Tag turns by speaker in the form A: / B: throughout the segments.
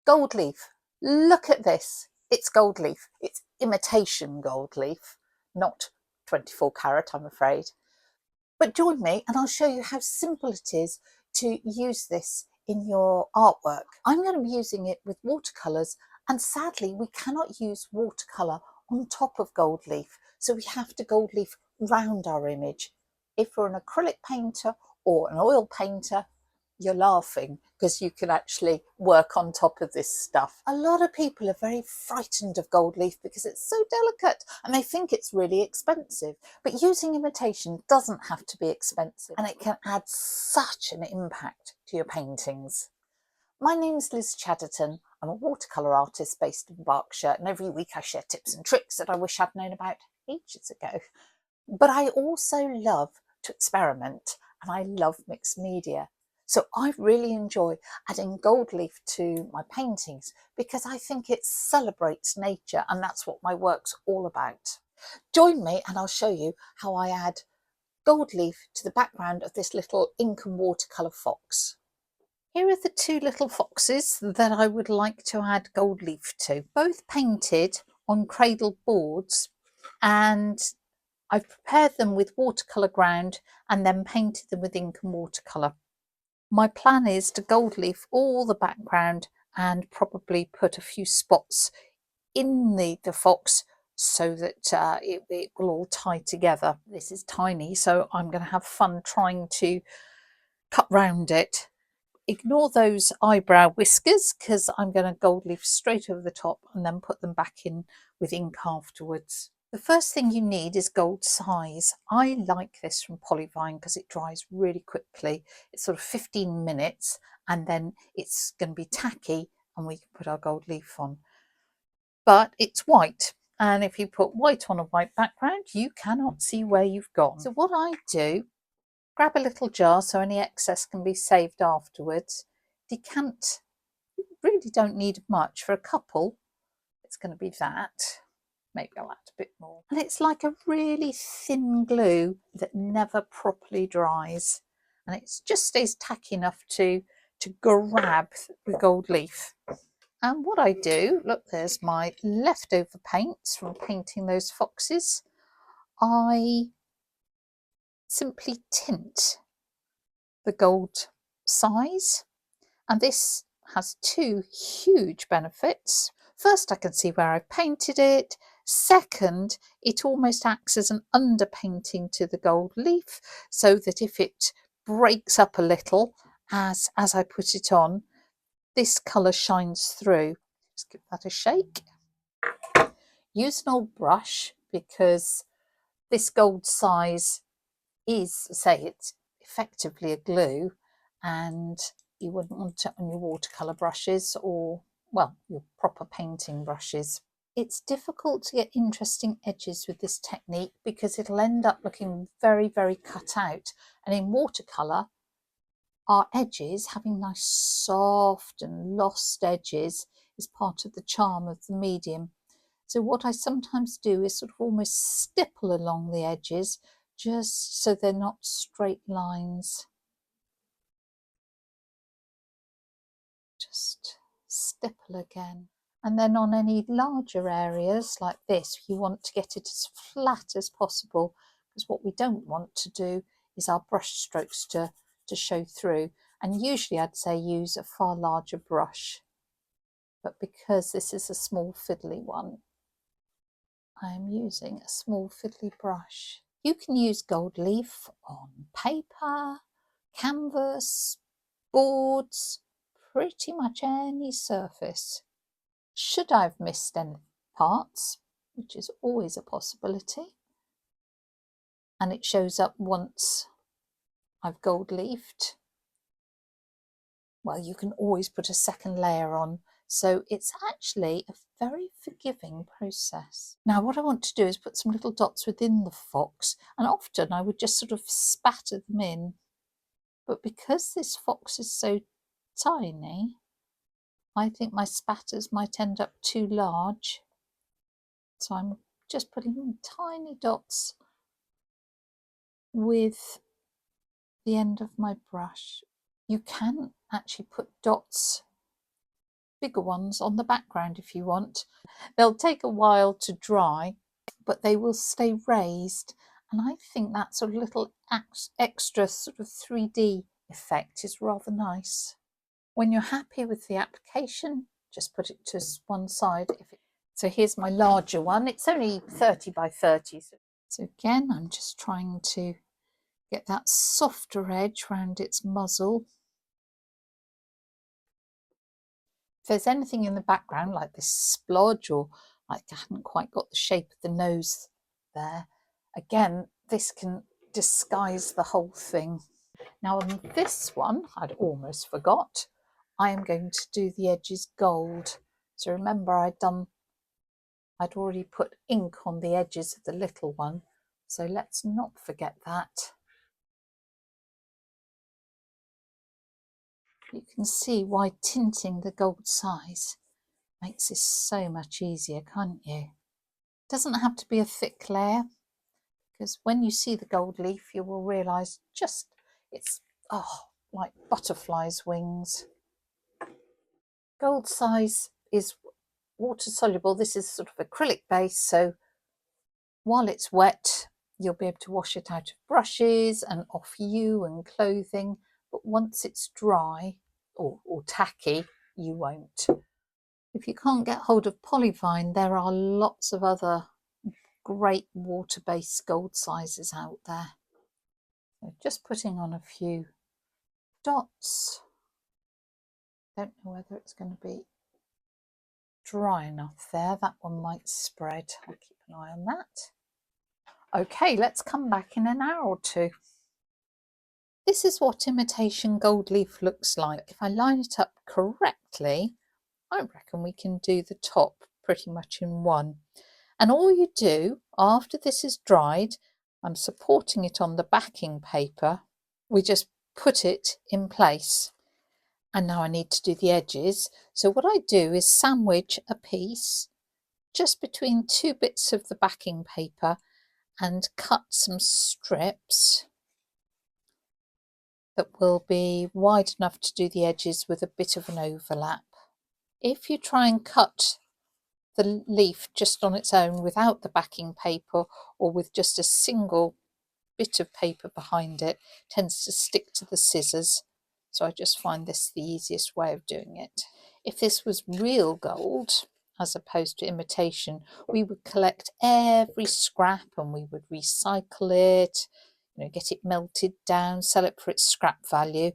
A: Gold leaf. Look at this. It's gold leaf. It's imitation gold leaf, not 24 carat, I'm afraid. But join me and I'll show you how simple it is to use this in your artwork. I'm going to be using it with watercolours, and sadly we cannot use watercolour on top of gold leaf, so we have to gold leaf round our image. If we're an acrylic painter or an oil painter, you're laughing because you can actually work on top of this stuff. A lot of people are very frightened of gold leaf because it's so delicate and they think it's really expensive. But using imitation doesn't have to be expensive, and it can add such an impact to your paintings. My name's Liz Chadderton. I'm a watercolour artist based in Berkshire, and every week I share tips and tricks that I wish I'd known about ages ago. But I also love to experiment, and I love mixed media. So I really enjoy adding gold leaf to my paintings because I think it celebrates nature, and that's what my work's all about. Join me and I'll show you how I add gold leaf to the background of this little ink and watercolour fox. Here are the two little foxes that I would like to add gold leaf to, both painted on cradle boards, and I've prepared them with watercolour ground and then painted them with ink and watercolour. My plan is to gold leaf all the background and probably put a few spots in the fox so that it will all tie together. This is tiny, so I'm going to have fun trying to cut round it. Ignore those eyebrow whiskers because I'm going to gold leaf straight over the top and then put them back in with ink afterwards. The first thing you need is gold size. I like this from Polyvine because it dries really quickly. It's sort of 15 minutes and then it's going to be tacky and we can put our gold leaf on. But it's white, and if you put white on a white background, you cannot see where you've gone. So what I do, grab a little jar so any excess can be saved afterwards. Decant, you really don't need much. For a couple, it's going to be that. Maybe I'll add a bit more. And it's like a really thin glue that never properly dries. And it just stays tacky enough to grab the gold leaf. And what I do, look, there's my leftover paints from painting those foxes. I simply tint the gold size, and this has two huge benefits. First, I can see where I've painted it. Second, it almost acts as an underpainting to the gold leaf, so that if it breaks up a little as I put it on, this colour shines through. Just give that a shake. Use an old brush because this gold size is, say, it's effectively a glue, and you wouldn't want it on your watercolour brushes or, well, your proper painting brushes. It's difficult to get interesting edges with this technique because it'll end up looking very, very cut out. And in watercolour, our edges, having nice soft and lost edges, is part of the charm of the medium. So what I sometimes do is sort of almost stipple along the edges just so they're not straight lines. Just stipple again. And then on any larger areas like this, you want to get it as flat as possible, because what we don't want to do is our brush strokes to show through. And usually I'd say use a far larger brush. But because this is a small fiddly one, I am using a small fiddly brush. You can use gold leaf on paper, canvas, boards, pretty much any surface. Should I have missed any parts, which is always a possibility, and it shows up once I've gold leafed, well, you can always put a second layer on. So it's actually a very forgiving process. Now what I want to do is put some little dots within the fox, and often I would just sort of spatter them in. But because this fox is so tiny, I think my spatters might end up too large. So I'm just putting tiny dots with the end of my brush. You can actually put dots bigger ones on the background if you want. They'll take a while to dry, but they will stay raised, and I think that sort of little extra sort of 3D effect is rather nice. When you're happy with the application, just put it to one side. So here's my larger one. It's only 30 by 30. So again, I'm just trying to get that softer edge around its muzzle. If there's anything in the background like this splodge, or like I haven't quite got the shape of the nose there, again, this can disguise the whole thing. Now on this one, I'd almost forgot, I am going to do the edges gold. So remember I'd already put ink on the edges of the little one, so let's not forget that. You can see why tinting the gold size makes this so much easier, can't you? It doesn't have to be a thick layer, because when you see the gold leaf you will realise just it's like butterflies' wings. Gold size is water soluble. This is sort of acrylic base, so while it's wet you'll be able to wash it out of brushes and off you and clothing, but once it's dry or tacky you won't. If you can't get hold of Polyvine, there are lots of other great water-based gold sizes out there. So just putting on a few dots. Don't know whether it's going to be dry enough there. That one might spread. I'll keep an eye on that. Okay, let's come back in an hour or two. This is what imitation gold leaf looks like. If I line it up correctly, I reckon we can do the top pretty much in one. And all you do after this is dried, I'm supporting it on the backing paper, we just put it in place. And now I need to do the edges. So what I do is sandwich a piece just between two bits of the backing paper and cut some strips that will be wide enough to do the edges with a bit of an overlap. If you try and cut the leaf just on its own without the backing paper, or with just a single bit of paper behind it, tends to stick to the scissors. So I just find this the easiest way of doing it. If this was real gold as opposed to imitation, we would collect every scrap and we would recycle it, get it melted down, sell it for its scrap value.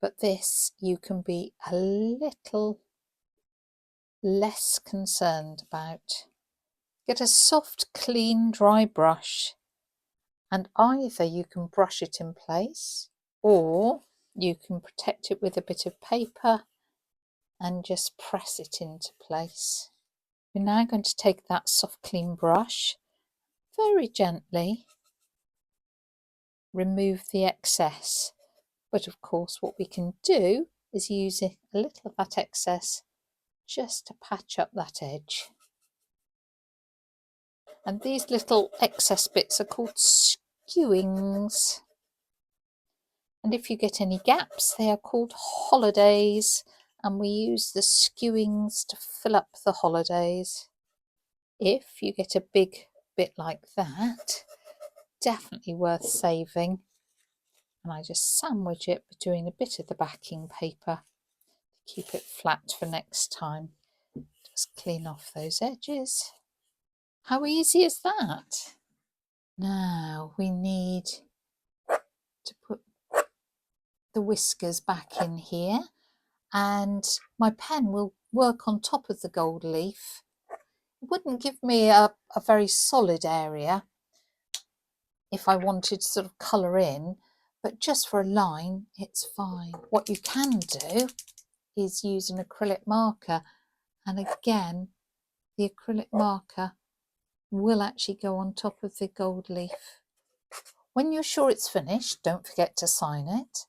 A: But this, you can be a little less concerned about. Get a soft, clean, dry brush, and either you can brush it in place or you can protect it with a bit of paper and just press it into place. We're now going to take that soft, clean brush, very gently remove the excess. But of course what we can do is use a little of that excess just to patch up that edge. And these little excess bits are called skewings. And if you get any gaps, they are called holidays, and we use the skewings to fill up the holidays. If you get a big bit like that, definitely worth saving. And I just sandwich it between a bit of the backing paper to keep it flat for next time. Just clean off those edges. How easy is that? Now we need to put the whiskers back in here, and my pen will work on top of the gold leaf. It wouldn't give me a very solid area if I wanted to sort of colour in, but just for a line it's fine. What you can do is use an acrylic marker, and again the acrylic marker will actually go on top of the gold leaf. When you're sure it's finished, don't forget to sign it,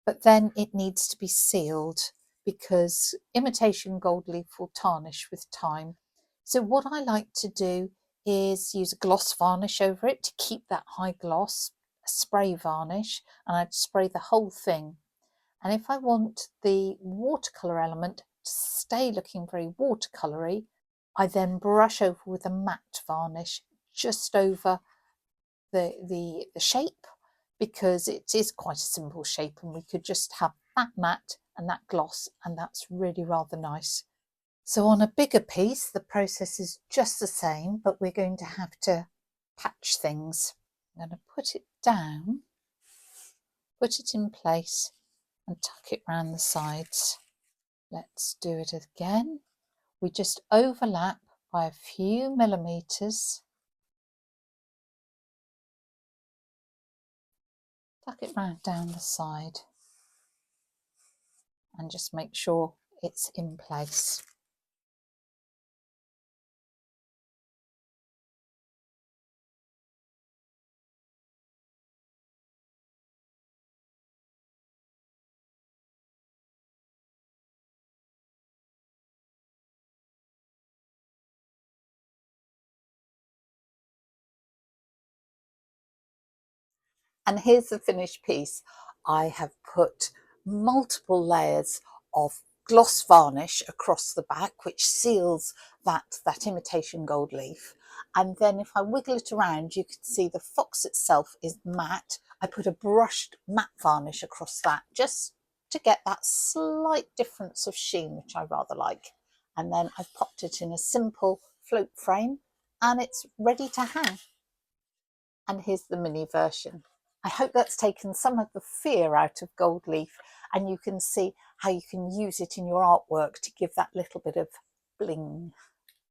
A: but then it needs to be sealed because imitation gold leaf will tarnish with time. So what I like to do is use a gloss varnish over it to keep that high gloss, a spray varnish, and I'd spray the whole thing. And if I want the watercolour element to stay looking very watercoloury, I then brush over with a matte varnish just over the shape, because it is quite a simple shape and we could just have that matte and that gloss, and that's really rather nice. So on a bigger piece, the process is just the same, but we're going to have to patch things. I'm going to put it down, put it in place and tuck it round the sides. Let's do it again. We just overlap by a few millimetres. Tuck it round down the side and just make sure it's in place. And here's the finished piece. I have put multiple layers of gloss varnish across the back, which seals that imitation gold leaf. And then if I wiggle it around, you can see the fox itself is matte. I put a brushed matte varnish across that just to get that slight difference of sheen, which I rather like. And then I've popped it in a simple float frame and it's ready to hang. And here's the mini version. I hope that's taken some of the fear out of gold leaf, and you can see how you can use it in your artwork to give that little bit of bling.